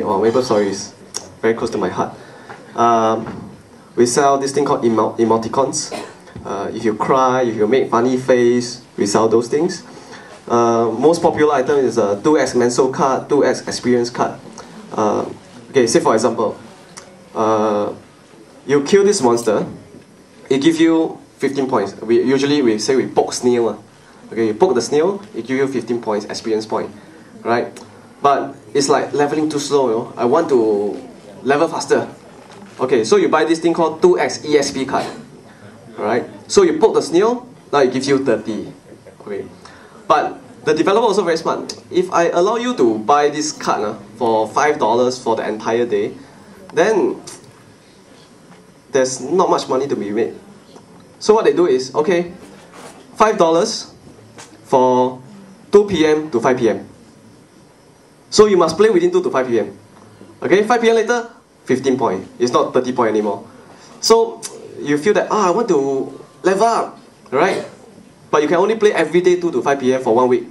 or Maple Story is very close to my heart. We sell this thing called emoticons. If you cry, if you make funny face, we sell those things. Most popular item is a 2x Menso card, 2x experience card. Okay, say for example, you kill this monster, it gives you 15 points. Usually we say we poke snail. Okay, you poke the snail, it gives you 15 points, experience point, right? But it's like leveling too slow, you know? I want to level faster. Okay, so you buy this thing called 2x ESP card, right? So you poke the snail, now it gives you 30. Okay, but the developer also very smart. If I allow you to buy this card for $5 for the entire day, then there's not much money to be made. So what they do is, okay, $5 for 2 p.m. to 5 p.m. So you must play within 2 to 5 p.m. Okay, 5 p.m. later, 15 points. It's not 30 points anymore. So you feel that, I want to level up, right? But you can only play every day 2 to 5 p.m. for 1 week.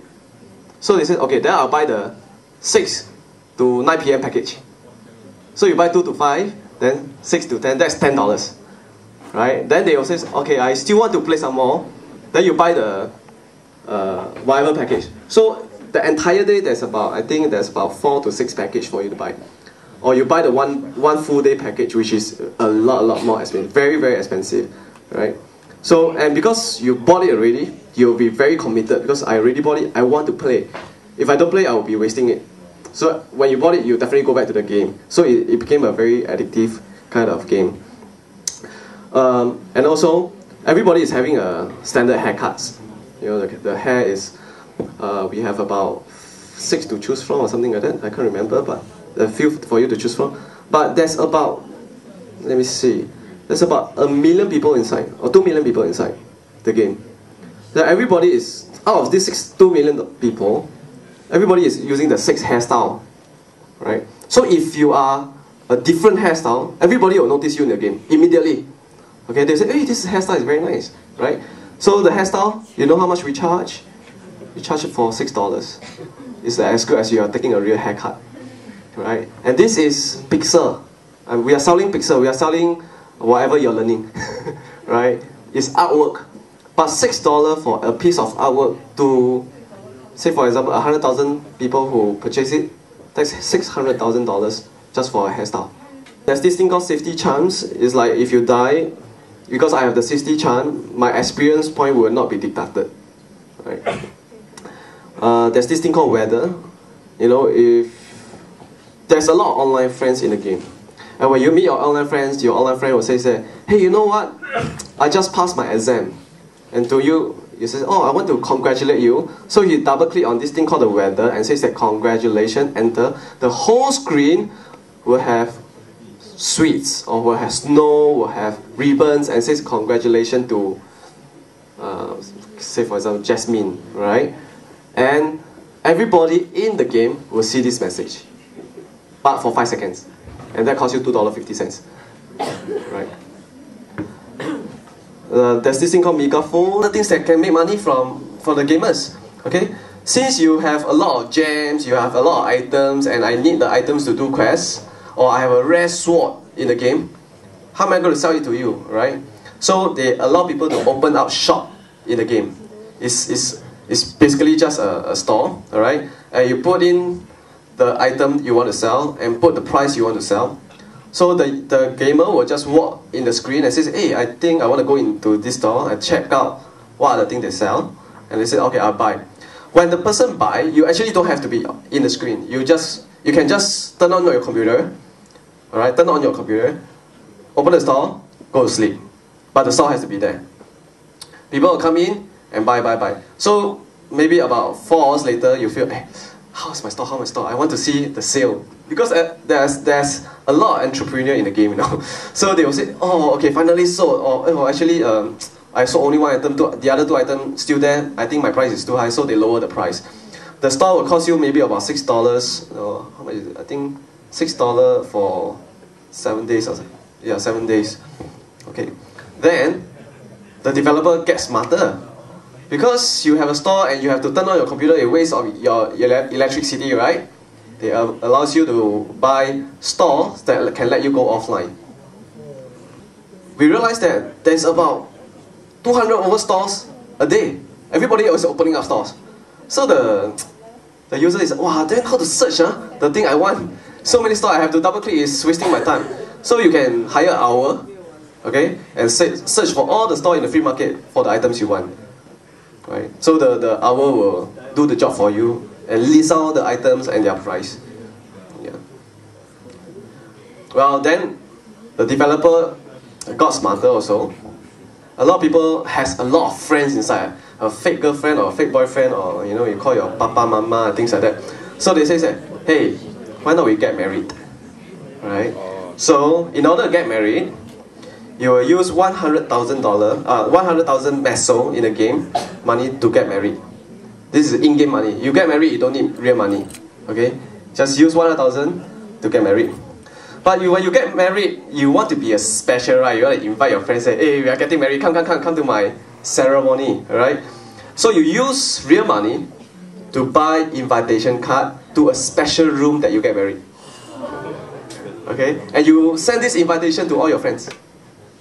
So they said, okay, then I'll buy the 6 to 9 p.m. package. So you buy 2 to 5, then 6 to 10, that's $10. Right? Then they also say, okay, I still want to play some more. Then you buy the whatever package. So the entire day there's about, I think there's about 4 to 6 package for you to buy. Or you buy the one full day package, which is a lot more expensive, very expensive, right? So, and because you bought it already, you'll be very committed because I already bought it, I want to play. If I don't play, I will be wasting it. So when you bought it, you definitely go back to the game. So it became a very addictive kind of game. And also, everybody is having a standard haircuts. You know, the hair is, we have about 6 to choose from or something like that. I can't remember, but a few for you to choose from. But there's about, let me see, there's about 1 million people inside, or 2 million people inside the game. So everybody is, out of these 2 million people, everybody is using the 6 hairstyle, right? So if you are a different hairstyle, everybody will notice you in the game immediately. Okay, they say, hey, this hairstyle is very nice, right? So the hairstyle, you know how much we charge? We charge it for $6. It's as good as you are taking a real haircut, right? And this is pixel. And we are selling pixel, we are selling whatever you're learning, right? It's artwork. But $6 for a piece of artwork to, say for example, 100,000 people who purchase it, that's $600,000 just for a hairstyle. There's this thing called safety charms. It's like if you die, because I have the safety charm, my experience point will not be deducted, right? There's this thing called weather. You know, if there's a lot of online friends in the game, and when you meet your online friend will say, hey, you know what? I just passed my exam. And to you, you say, oh, I want to congratulate you. So you double click on this thing called the weather and says that congratulations, enter. The whole screen will have sweets, or will have snow, will have ribbons, and says congratulations to, say for example, Jasmine, right? And everybody in the game will see this message, but for 5 seconds. And that costs you $2.50, right? There's this thing called megaphone, the things that can make money for the gamers, okay? Since you have a lot of gems, you have a lot of items, and I need the items to do quests, or I have a rare sword in the game, how am I going to sell it to you, right? So they allow people to open up shop in the game. It's basically just a store, alright? And you put in the item you want to sell and put the price you want to sell. So the gamer will just walk in the screen and says, hey, I think I want to go into this store and check out what are the things they sell. And they say, okay, I'll buy. When the person buy, you actually don't have to be in the screen. You can just turn on your computer, alright, turn on your computer, open the store, go to sleep. But the store has to be there. People will come in and buy. So maybe about 4 hours later, you feel, hey, how's my store? I want to see the sale. Because there's a lot of entrepreneur in the game, you know. So they will say, oh, okay, finally sold. Or oh, actually, I sold only 1 item, the other 2 items still there. I think my price is too high, so they lower the price. The store will cost you maybe about $6. How much is it? I think $6 for 7 days or something. Yeah, 7 days. Okay. Then the developer gets smarter. Because you have a store and you have to turn on your computer, it wastes of your electricity, right? They allows you to buy stores that can let you go offline. We realized that there's about 200 over stores a day. Everybody is opening up stores. So the user is, wow, then how to search the thing I want? So many stores I have to double click, is wasting my time. So you can hire an hour, okay, and search for all the stores in the free market for the items you want. Right? So the hour will do the job for you and list out the items and their price. Yeah. Well, then the developer got smarter also. A lot of people has a lot of friends inside, a fake girlfriend or a fake boyfriend, or you call your papa, mama, things like that. So they say, hey, why not we get married, right? So in order to get married, you will use $100,000, 100,000 meso in the game money to get married. This is in-game money. You get married, you don't need real money, okay? Just use 100,000 to get married. But when you get married, you want to be a special, right? You want to invite your friends, say, hey, we are getting married, come to my ceremony, right? So you use real money to buy invitation card to a special room that you get married. Okay? And you send this invitation to all your friends.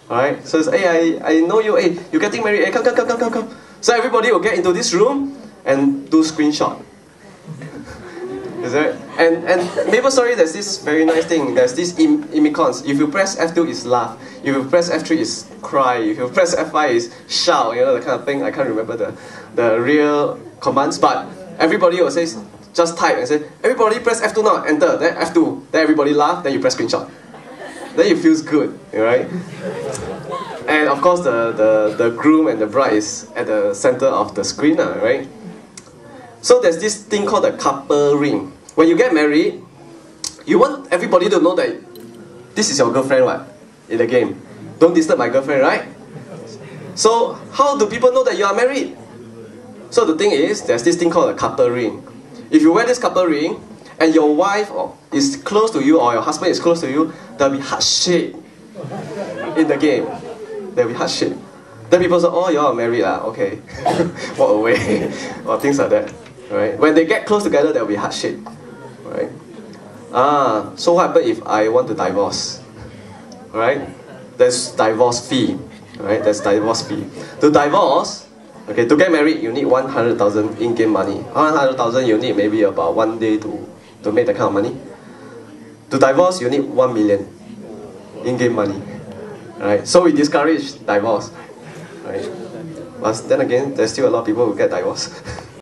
Alright? So it's, hey, I know you, hey, you're getting married, hey, come. So everybody will get into this room and do screenshot. Is that right? And MapleStory, there's this very nice thing. There's this emoticons. If you press F2, it's laugh. If you press F3, it's cry. If you press F5, it's shout. The kind of thing. I can't remember the real commands, but everybody will say, just type and say, everybody press F2 now, enter, then F2. Then everybody laugh, then you press screenshot. Then it feels good, right? And of course, the groom and the bride is at the center of the screen, right? So there's this thing called the couple ring. When you get married, you want everybody to know that this is your girlfriend, what? In the game. Don't disturb my girlfriend, right? So how do people know that you are married? So the thing is, there's this thing called a couple ring. If you wear this couple ring, and your wife is close to you, or your husband is close to you, there'll be heart shape in the game. There'll be heart shape. Then people say, oh, you are married, okay. Walk away, or things like that. Right? When they get close together, there'll be heart shape. Right? So what happens if I want to divorce? Right? There's divorce fee. Right? There's divorce fee. To divorce, okay, to get married, you need 100,000 in-game money. 100,000, you need maybe about 1 day to make that kind of money. To divorce, you need 1 million in-game money. Right? So we discourage divorce. Right? But then again, there's still a lot of people who get divorced.